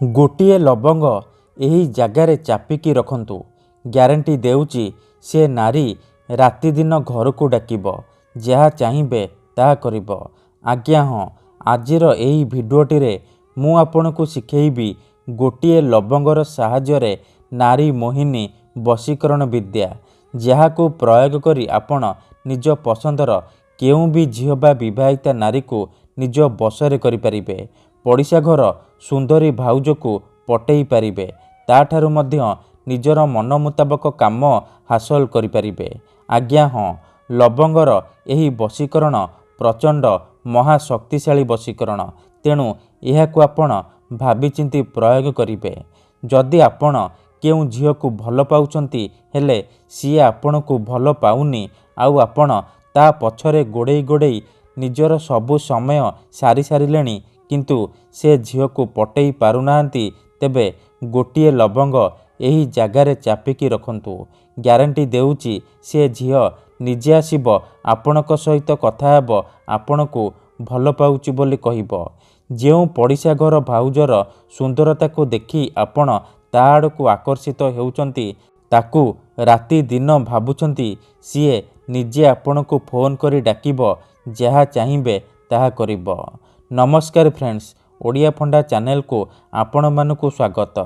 गोटिए लवंग एही जगार चापिकी रखंतु। ग्यारंटी देउची से नारी राति दिन घर को डाकिब, जहा चाहिए ता करिब। आज्ञा हाँ, आजिर एही भिडियोटी रे मु आपनकु शिखेइबी गोटिए लवंगर साहाय्य नारी मोहिनी वशीकरण विद्या, जहाकु प्रयोग करी आपण निज पसंदर केउ भी झील बा विवाहिता नारी को निज बसरे करि परिबे। पड़िशा घर सुंदरी भाउज को पटेई पारिबे, ताठारु मध्य निजर मन मुताबक काम हासिल करि परिबे। आज्ञा हाँ, लवंगर एही वशीकरण प्रचंड महाशक्तिशाली वशीकरण, तेणु एहाकु आपण भाविचिंती प्रयोग करिबे। जदि आपण केउ झील को भल पाउचंती हेले सीए आपण को भल पाउनी, आउ आपण ता पछरे गोड़ेई गोड़ेई निजर सबु समय सारी सारिलेनी, किंतु से झील को पटेई पारुनाहांती, तेबे गोटिए लवंग एही जगार चापिकी रखंतु। ग्यारंटी देउची से झील निजे आसिब आपणक सहित कथा हेब, आपणकु भल पाउची बोली कहिब। जेउ पड़िशा घर भाउजर सुंदरता को देखी आपण ता आड़कु आकर्षित हेउचंती, ताकू राति दिन भाबुचंती, सीए निजे आपणकु फोन करी डाकिब, जहा चाहिए ताहा करिब। नमस्कार फ्रेंड्स, ओडिया फंडा चैनल को आपण मानकु स्वागत।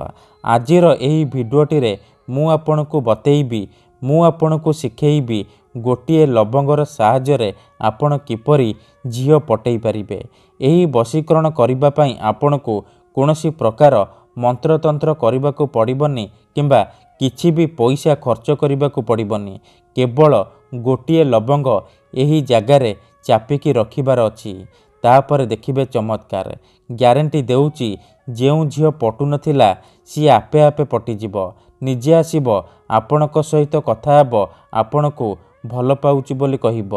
आजिर एही भिडियोटी रे मु आपणकु बतेइबी, मु आपणकु शिखेइबी गोटिए लवंगर साहाय्य आपण किपरि झील पटेई पारिबे। एही वशीकरण करिबा पई आपणकु कोनोसी प्रकार मंत्रतंत्र करिबाकु पड़िबनी, किंबा किछि भी पैसा खर्च करिबाकु पड़िबनी। केवल गोटिए लवंग एही जगार चापिकी रखिबार अछि, तापर देखिबे चमत्कार। ग्यारंटी देउची जेउ झील पटु नथिला सी आपे आपे पटिजिब, निजे आसिब आपणक सहित कथा हेब, आपणकु भल पाउची बोली कहिब।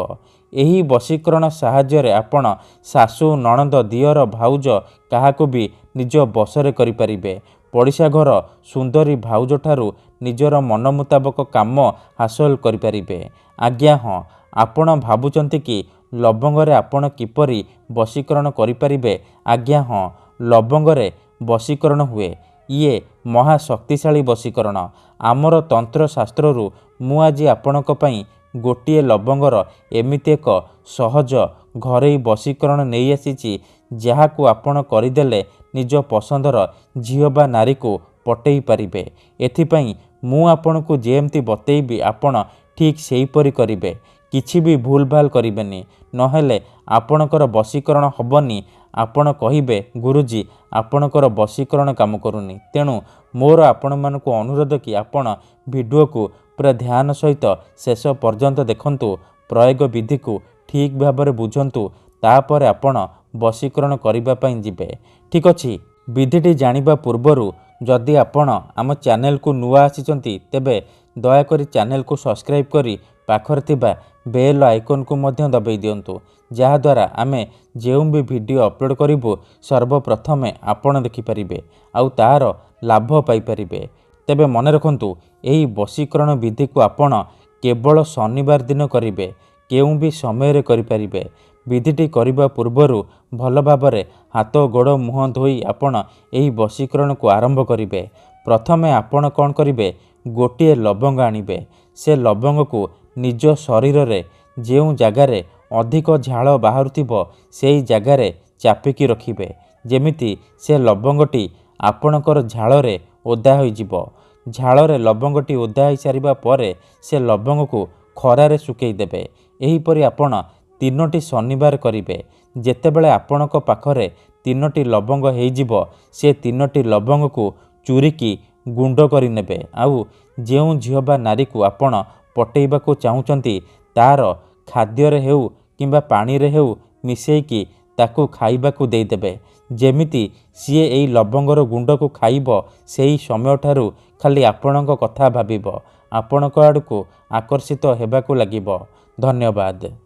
एही वशीकरण साहाय्य आपण सासु नणंद दियर भाउज काहाकु भी निज बसरे करि परिबे। पड़िशा घर सुंदरी भाउज ठारू निजर मन मुताबक काम हासिल करि परिबे। आज्ञा हाँ, आपण भाबुचंती कि लवंगरे आपण किपरि वशीकरण करि परिबे। आज्ञा हाँ, लवंगरे वशीकरण हुए। ये महाशक्तिशाली वशीकरण। आमर तंत्र शास्त्ररू मु आजि आपणक पई गोटिए लवंगर एमिति एक सहज घरेई वशीकरण नहीं आसीची, जहाकु आपण करिदेले निज पसंदर झील बा नारी को पटेई पारिबे। एथिपई मु आपणकु जेमती बतेइबी आपण ठीक सेहीपरि करिबे, किछि भी भूल भाल करिबेनी, नहेले आपणकर वशीकरण हबनी। आपण कहिबे गुरुजी आपणकर वशीकरण काम करूनी। तेणु मोर आपण मानकु अनुरोध कि आपण वीडियो को पूरा ध्यान सहित शेष पर्यंत देखंतु, प्रयोग विधि को ठीक भाव बुझंतु, तापर आपण वशीकरण करिबा पई जिबे। ठीक अछि, विधिटी जानिबा पूर्वरु जदि आपण आम चैनल को नुआ आसीचंती, तेबे दया करी चैनल को सब्सक्राइब करी पाखर थिबा बेल आइकन को मध्य दबाई दियंतु, जहा द्वारा आमे जेउ भी वीडियो अपलोड करिबो सर्वप्रथमे आपण देखि परिबे, आउ तार लाभ पाई परिबे। तेबे मन रखंतु, एही वशीकरण विधि को आपण केवल शनिवार दिन करिबे, केउ भी समय रे करि परिबे। विधिटी करिबा पूर्वरु भल भाबरे हाथ गोड़ मुह धोई आपण एही वशीकरण को आरंभ करिबे। प्रथमे आपण कोन करिबे, गोटिए लवंग आनिबे। से लवंग को निज शरीर रे जेउ जगार अधिक झाल बाहरुथिबो सेही जगार चापिकी रखिबे, जेमिति से लवंगटी आपणकर झाल रे ओदा होई जिवो। झाल रे लवंगटी ओदा होई सारिबा परे से लवंग को खरा रे सुकेई देबे। एही परि आपण 3टी शनिवार करिबे। जेतेबेले आपणक पाखरे 3टी लवंग हेई जिवो, से 3टी लवंग को चूरिकी गुंड करि नेबे। आउ जेउ झील बा नारी को आपण पटेइबाकु चाहुचंती, तार खाद्य रे हेउ किंबा पानी रे हेउ मिसेइकी ताकू खाइबाकू देइदेबे। जेमिति सीए एई लवंगर गुंड को खाइब, सेही समय ठारू खाली आपणक कथा भाबिब, आपणक आड़कू आकर्षित हेबाकू लागिब। धन्यवाद।